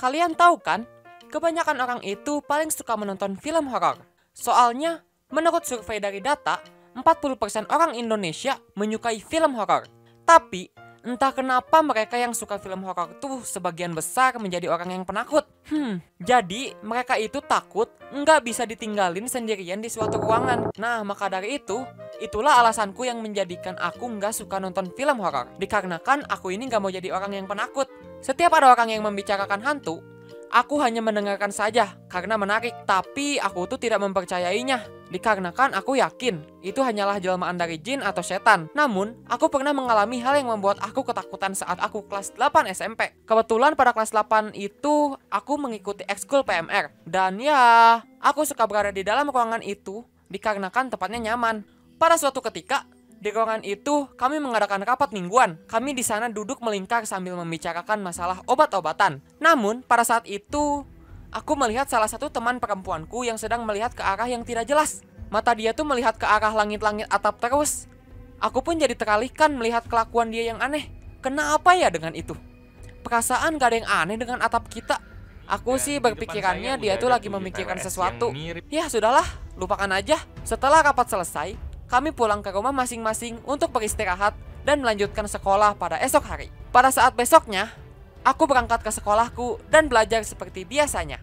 Kalian tahu kan, kebanyakan orang itu paling suka menonton film horor. Soalnya, menurut survei dari data, 40% orang Indonesia menyukai film horor. Tapi, entah kenapa mereka yang suka film horor tuh sebagian besar menjadi orang yang penakut. Jadi mereka itu takut nggak bisa ditinggalin sendirian di suatu ruangan. Nah, maka dari itu, itulah alasanku yang menjadikan aku nggak suka nonton film horor. Dikarenakan aku ini nggak mau jadi orang yang penakut. Setiap ada orang yang membicarakan hantu, aku hanya mendengarkan saja karena menarik. Tapi aku tuh tidak mempercayainya. Dikarenakan aku yakin itu hanyalah jelmaan dari jin atau setan. Namun, aku pernah mengalami hal yang membuat aku ketakutan saat aku kelas 8 SMP. Kebetulan pada kelas 8 itu aku mengikuti ekskul PMR. Dan ya, aku suka berada di dalam ruangan itu dikarenakan tempatnya nyaman. Pada suatu ketika, di ruangan itu kami mengadakan rapat mingguan. Kami di sana duduk melingkar sambil membicarakan masalah obat-obatan. Namun, pada saat itu aku melihat salah satu teman perempuanku yang sedang melihat ke arah yang tidak jelas. Mata dia tuh melihat ke arah langit-langit atap terus. Aku pun jadi teralihkan melihat kelakuan dia yang aneh. Kenapa ya dengan itu? Perasaan gak ada yang aneh dengan atap kita. Aku sih berpikirannya dia tuh lagi memikirkan sesuatu. Ya sudahlah, lupakan aja. Setelah rapat selesai, kami pulang ke rumah masing-masing untuk beristirahat dan melanjutkan sekolah pada esok hari. Pada saat besoknya, aku berangkat ke sekolahku dan belajar seperti biasanya.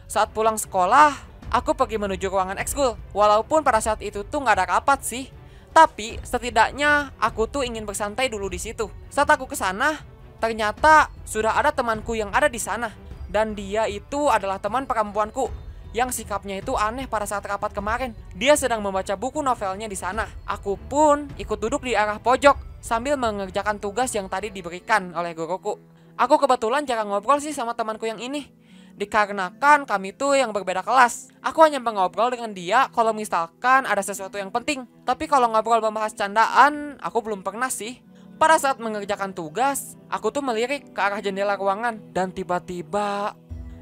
Saat pulang sekolah, aku pergi menuju ruangan ekskul. Walaupun pada saat itu tuh nggak ada rapat sih, tapi setidaknya aku tuh ingin bersantai dulu di situ. Saat aku ke sana, ternyata sudah ada temanku yang ada di sana. Dan dia itu adalah teman perempuanku yang sikapnya itu aneh pada saat rapat kemarin. Dia sedang membaca buku novelnya di sana. Aku pun ikut duduk di arah pojok sambil mengerjakan tugas yang tadi diberikan oleh guruku. Aku kebetulan jarang ngobrol sih sama temanku yang ini, dikarenakan kami tuh yang berbeda kelas. Aku hanya mengobrol dengan dia kalau misalkan ada sesuatu yang penting. Tapi kalau ngobrol membahas candaan, aku belum pernah sih. Pada saat mengerjakan tugas, aku tuh melirik ke arah jendela ruangan. Dan tiba-tiba,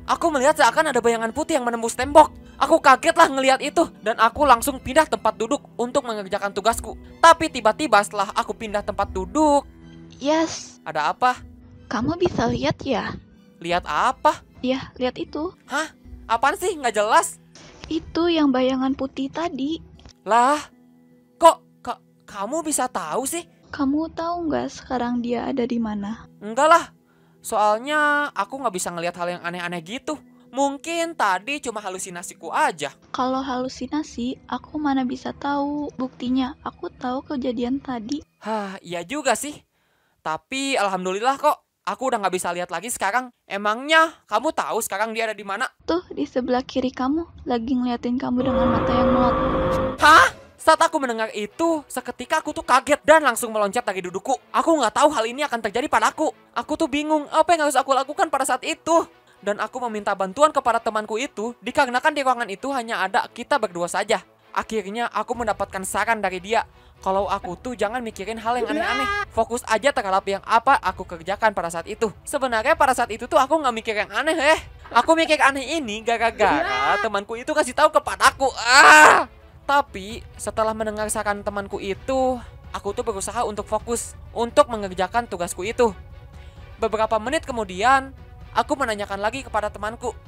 aku melihat seakan ada bayangan putih yang menembus tembok. Aku kaget lah ngelihat itu. Dan aku langsung pindah tempat duduk untuk mengerjakan tugasku. Tapi tiba-tiba setelah aku pindah tempat duduk... Yes. Ada apa? Kamu bisa lihat ya? Lihat apa? Ya, lihat itu. Hah? Apaan sih? Nggak jelas. Itu yang bayangan putih tadi. Lah, kok kamu bisa tahu sih? Kamu tahu nggak sekarang dia ada di mana? Enggak lah, soalnya aku nggak bisa ngelihat hal yang aneh-aneh gitu. Mungkin tadi cuma halusinasiku aja. Kalau halusinasi, aku mana bisa tahu. Buktinya, aku tahu kejadian tadi. Hah, iya juga sih. Tapi alhamdulillah kok, aku udah nggak bisa lihat lagi sekarang. Emangnya kamu tahu sekarang dia ada di mana? Tuh, di sebelah kiri kamu, lagi ngeliatin kamu dengan mata yang melotot. Hah? Saat aku mendengar itu, seketika aku tuh kaget dan langsung meloncat dari dudukku. Aku nggak tahu hal ini akan terjadi padaku. Aku tuh bingung apa yang harus aku lakukan pada saat itu. Dan aku meminta bantuan kepada temanku itu, dikarenakan di ruangan itu hanya ada kita berdua saja. Akhirnya aku mendapatkan saran dari dia, kalau aku tuh jangan mikirin hal yang aneh-aneh. Fokus aja terhadap yang apa aku kerjakan pada saat itu. Sebenarnya pada saat itu tuh aku nggak mikir yang aneh. Aku mikir aneh ini gara-gara temanku itu kasih tahu kepadaku. Tapi setelah mendengar saran temanku itu, aku tuh berusaha untuk fokus untuk mengerjakan tugasku itu. Beberapa menit kemudian, aku menanyakan lagi kepada temanku,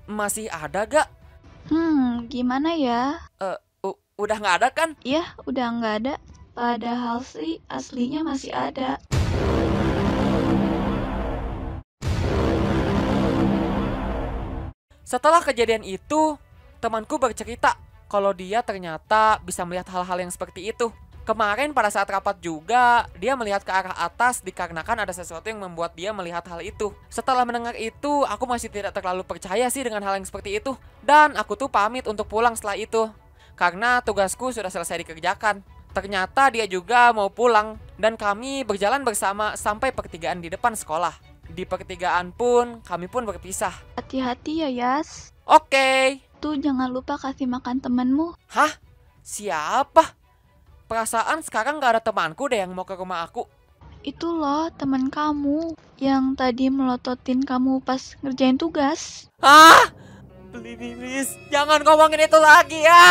masih ada gak? Gimana ya? Udah nggak ada kan? Iya, udah nggak ada. Padahal sih aslinya masih ada. Setelah kejadian itu, temanku bercerita kalau dia ternyata bisa melihat hal-hal yang seperti itu. Kemarin pada saat rapat juga, dia melihat ke arah atas dikarenakan ada sesuatu yang membuat dia melihat hal itu. Setelah mendengar itu, aku masih tidak terlalu percaya sih dengan hal yang seperti itu. Dan aku tuh pamit untuk pulang setelah itu, karena tugasku sudah selesai dikerjakan. Ternyata dia juga mau pulang, dan kami berjalan bersama sampai pertigaan di depan sekolah. Di pertigaan pun, kami pun berpisah. Hati-hati ya, Yas. Oke. Tuh jangan lupa kasih makan temenmu. Hah? Siapa? Perasaan sekarang gak ada temanku deh yang mau ke rumah aku. Itu loh teman kamu yang tadi melototin kamu pas ngerjain tugas. Hah? Please, jangan ngomongin itu lagi ya.